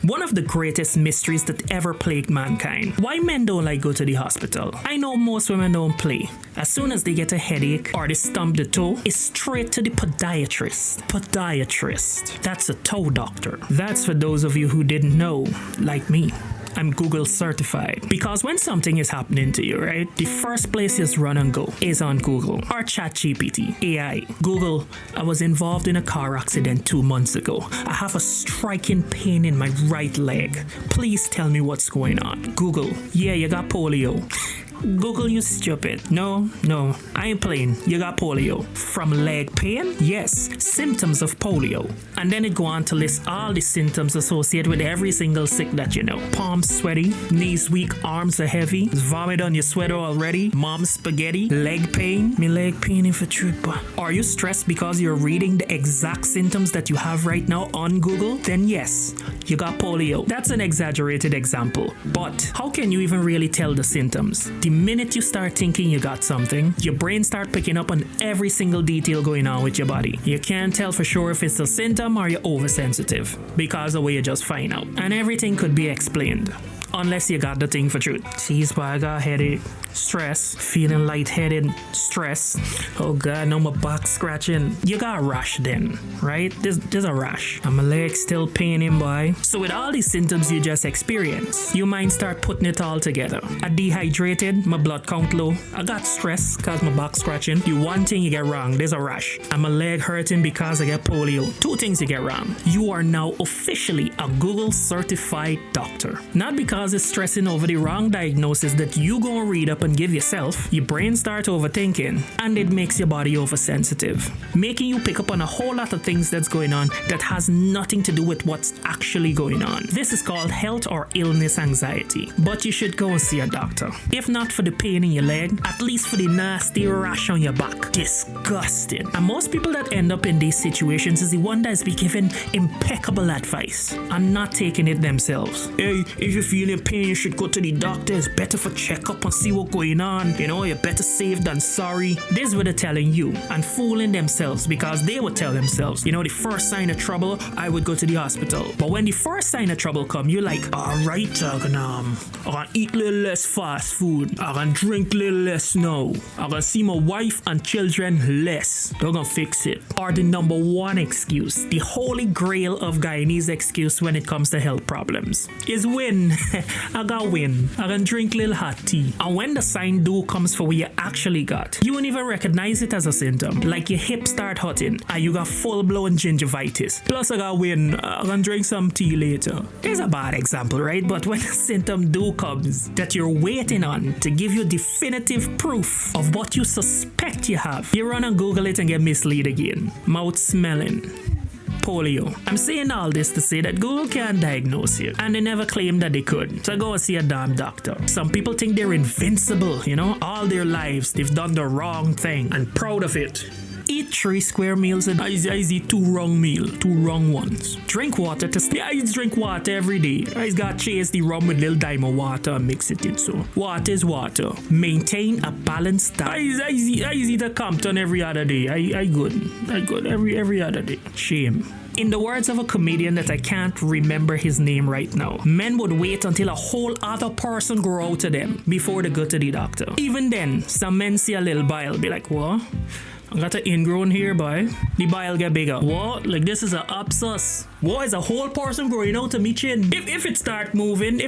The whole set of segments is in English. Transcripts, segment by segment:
One of the greatest mysteries that ever plagued mankind. Why men don't like go to the hospital? I know most women don't play. As soon as they get a headache or they stump the toe, it's straight to the podiatrist. Podiatrist. That's a toe doctor. That's for those of you who didn't know, like me. I'm Google certified. Because when something is happening to you, right, the first place you run and go is on Google or ChatGPT, AI. Google, I was involved in a car accident 2 months ago. I have a striking pain in my right leg. Please tell me what's going on. Google, yeah, you got polio. Google, you stupid. No, I ain't playing. You got polio. From leg pain? Yes, symptoms of polio. And then it go on to list all the symptoms associated with every single sick that you know. Palms sweaty, knees weak, arms are heavy, vomit on your sweater already, mom's spaghetti, leg pain. Me leg pain if it's true, but are you stressed because you're reading the exact symptoms that you have right now on Google? Then yes, you got polio. That's an exaggerated example, but how can you even really tell the symptoms? The minute you start thinking you got something, your brain start picking up on every single detail going on with your body. You can't tell for sure if it's a symptom or you're oversensitive because of the way you just find out. And everything could be explained. Unless you got the thing for truth. Jeez, boy, I got headache, stress, feeling lightheaded, stress. Oh God, now my back scratching. You got a rash then, right? There's a rash. And my leg's still paining, boy. So with all these symptoms you just experienced, you might start putting it all together. I dehydrated, my blood count low. I got stress because my back scratching. The one thing you get wrong, there's a rash. And my leg hurting because I get polio. 2 things you get wrong. You are now officially a Google certified doctor. Not because it's stressing over the wrong diagnosis that you gonna read up and give yourself. Your brain starts overthinking and it makes your body oversensitive, making you pick up on a whole lot of things that's going on that has nothing to do with what's actually going on. This is called health or illness anxiety, but you should go and see a doctor. If not for the pain in your leg, at least for the nasty rash on your back. Disgusting. And most people that end up in these situations is the one that's be given impeccable advice and not taking it themselves. Hey, if you feel in pain, you should go to the doctor. It's better for checkup and see what's going on. You know, you're better safe than sorry. This is what they're telling you and fooling themselves because they would tell themselves, you know, the first sign of trouble, I would go to the hospital. But when the first sign of trouble come, you're like, alright, I can eat a little less fast food. I can drink a little less now. I can see my wife and children less. They're gonna fix it. Or the number one excuse, the holy grail of Guyanese excuse when it comes to health problems, is win. I got win. I can drink little hot tea. And when the sign do comes for what you actually got, you won't even recognize it as a symptom. Like your hip start hurting and you got full-blown gingivitis. Plus I got win. I can drink some tea later. It's a bad example, right? But when a symptom do comes that you're waiting on to give you definitive proof of what you suspect you have, you run and Google it and get misled again. Mouth smelling. Polio. I'm saying all this to say that Google can't diagnose you, and they never claimed that they could. So go and see a damn doctor. Some people think they're invincible, you know, all their lives they've done the wrong thing and proud of it. Eat 3 square meals and I eat 2 wrong meals, 2 wrong ones. Drink water to stay. I drink water every day. I got chase the rum with little diamond water and mix it in. So water is water. Maintain a balanced diet. I eat a Compton every other day. I good every other day. Shame. In the words of a comedian that I can't remember his name right now, men would wait until a whole other person grow out of them before they go to the doctor. Even then, some men see a little bile, be like, what? I got an ingrown here, boy. The bile get bigger. What? Like this is an abscess. What is a whole person growing out of me chin? If it start moving,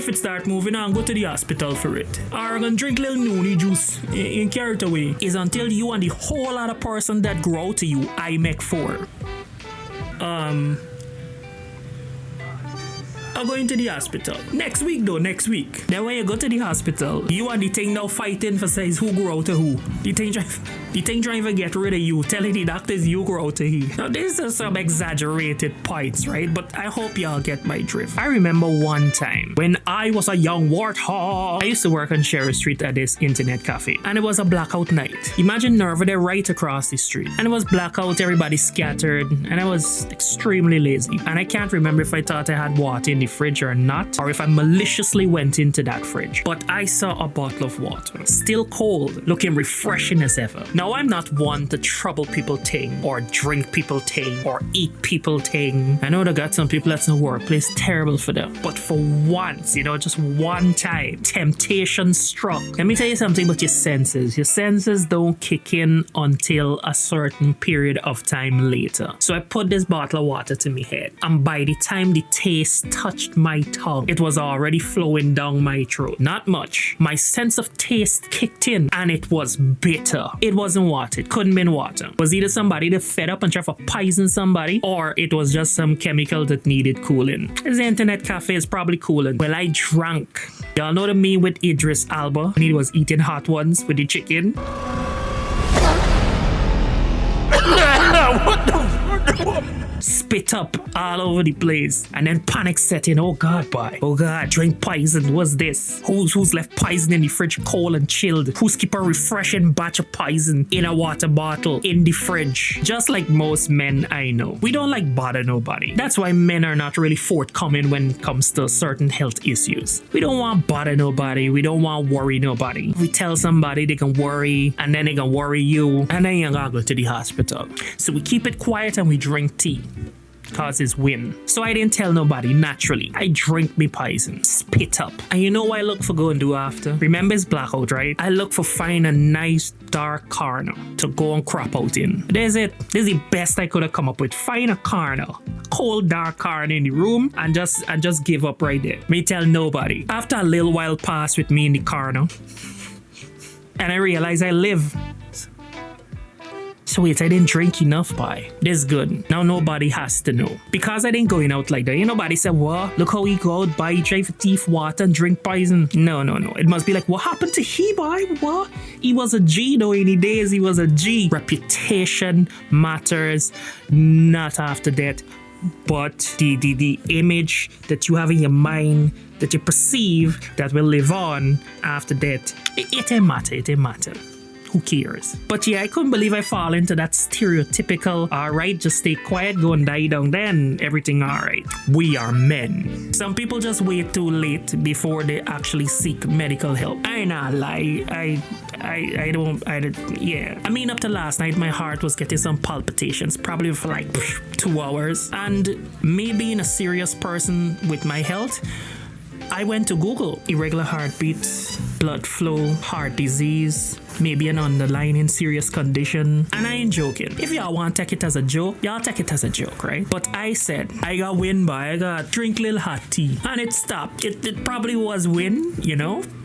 I'll go to the hospital for it. Or I'm gonna drink little noonie juice and carry it away. Is until you and the whole other person that grow to you, I make 4. I'm going to the hospital. Next week. Then when you go to the hospital, you and the thing now fighting for size who grow out to who. The thing trying to get rid of you, telling the doctors you grow out to he. Now these are some exaggerated points, right? But I hope y'all get my drift. I remember one time when I was a young warthog. I used to work on Sherry Street at this internet cafe, and it was a blackout night. Imagine Nerva there right across the street, and it was blackout, everybody scattered, and I was extremely lazy. And I can't remember if I thought I had water in the fridge or not, or if I maliciously went into that fridge. But I saw a bottle of water, still cold, looking refreshing as ever. Now, I'm not one to trouble people thing or drink people thing or eat people thing. I know they got some people that's in the workplace, terrible for them. But for once, just one time, temptation struck. Let me tell you something about your senses. Your senses don't kick in until a certain period of time later. So I put this bottle of water to my head, and by the time the taste touched my tongue, it was already flowing down my throat. Not much. My sense of taste kicked in, and it was bitter. It wasn't water. It couldn't been water. It was either somebody that fed up and tried to poison somebody, or it was just some chemical that needed cooling. This internet cafe is probably cooling. Well, I drank. Y'all know the meme with Idris Elba when he was eating hot ones with the chicken? What the spit up all over the place, and then panic set in. Oh God, boy. Oh God, drink poison. What's this? Who's left poison in the fridge cold and chilled? Who's keep a refreshing batch of poison in a water bottle in the fridge? Just like most men I know, we don't like bother nobody. That's why men are not really forthcoming when it comes to certain health issues. We don't want bother nobody. We don't want worry nobody. We tell somebody they can worry, and then they can worry you, and then you're gonna go to the hospital. So we keep it quiet and we drink tea. Cause it's win. So I didn't tell nobody, naturally. I drink me poison, spit up. And you know what I look for go and do after? Remember it's blackout, right? I look for find a nice dark corner to go and crap out in. There's it. This is the best I could have come up with. Find a corner, cold dark corner in the room, and just give up right there. Me tell nobody. After a little while passed with me in the corner, and I realized I live. So wait, I didn't drink enough, boy. This good. Now nobody has to know. Because I didn't going out like that. Nobody said, what? Look how he go out, buy try for teeth water and drink poison. No. It must be like, what happened to he, boy? What? He was a G though, in the days he was a G. Reputation matters, not after that. But the image that you have in your mind, that you perceive, that will live on after that, it ain't matter. Who cares? But yeah, I couldn't believe I fall into that stereotypical, alright, just stay quiet, go and die down, then everything alright. We are men. Some people just wait too late before they actually seek medical help. I not lie. I don't, yeah. I mean, up to last night, my heart was getting some palpitations, probably for like 2 hours. And me being a serious person with my health, I went to Google irregular heartbeats, blood flow, heart disease, maybe an underlying serious condition. And I ain't joking. If y'all want to take it as a joke, y'all take it as a joke, right? But I said, I got win by, I got drink little hot tea. And it stopped. It probably was win,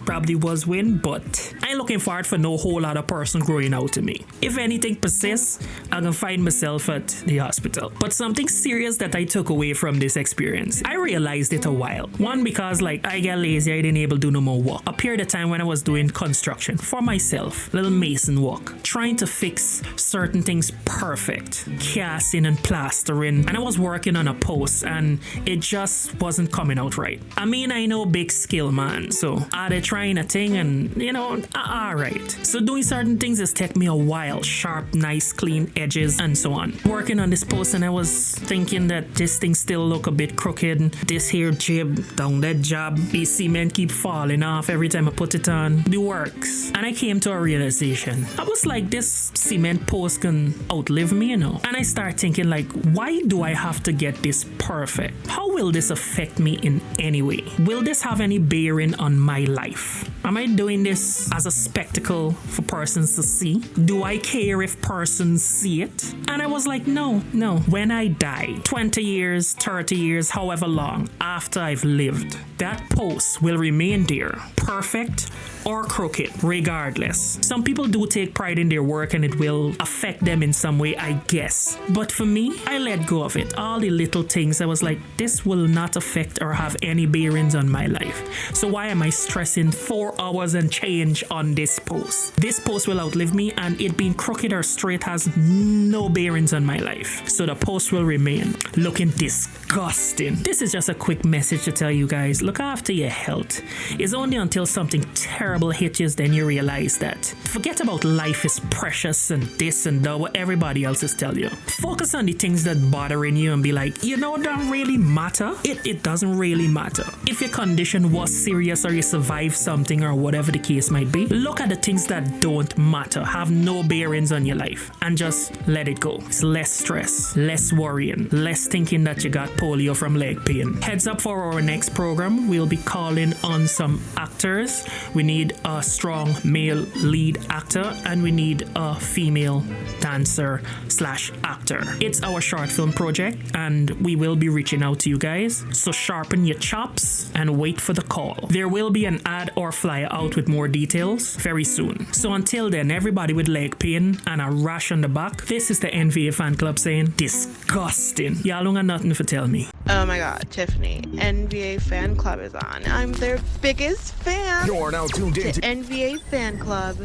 probably was win, but I ain't looking forward for no whole other person growing out to me. If anything persists, I'm gonna find myself at the hospital. But something serious that I took away from this experience, I realized it a while. One, because I get lazy, I didn't able to do no more work. A period of time when I was doing construction for myself, little mason work, trying to fix certain things perfect, casting and plastering, and I was working on a post and it just wasn't coming out right. I mean, I know big skill, man, so are they trying a thing and alright. So doing certain things has taken me a while, sharp, nice, clean edges and so on. Working on this post and I was thinking that this thing still look a bit crooked, this here jib, down that job, the cement keep falling off every time I put it on, the works. And I came to a realization. I was like, this cement post can outlive me, And I start thinking why do I have to get this perfect? How will this affect me in any way? Will this have any bearing on my life? Am I doing this as a spectacle for persons to see? Do I care if persons see it? And I was like, no. When I die, 20 years, 30 years, however long after I've lived, that post will remain there, perfect or crooked, regardless. Some people do take pride in their work and it will affect them in some way, I guess. But for me, I let go of it. All the little things, I was like, this will not affect or have any bearings on my life. So why am I stressing 4 hours and change on this post? This post will outlive me and it being crooked or straight has no bearings on my life. So the post will remain looking disgusting. This is just a quick message to tell you guys, look after your health. It's only until something terrible hitches then you realize that. Forget about life is precious and this and that, what everybody else is telling you. Focus on the things that bothering you and be like, it don't really matter. It doesn't really matter. If your condition was serious or you survived something or whatever the case might be. Look at the things that don't matter, have no bearings on your life, and just let it go. It's less stress, less worrying, less thinking that you got polio from leg pain. Heads up for our next program, we'll be calling on some actors. We need a strong male lead actor and we need a female dancer / actor. It's our short film project and we will be reaching out to you guys. So sharpen your chops and wait for the call. There will be an ad or flyer out with more details very soon. So until then, everybody with leg pain and a rash on the back, this is the NVA fan club saying disgusting. Y'all don't got nothing to tell me. Oh my god, Tiffany, NVA fan club is on. I'm their biggest fan. You're now tuned in to NVA fan club.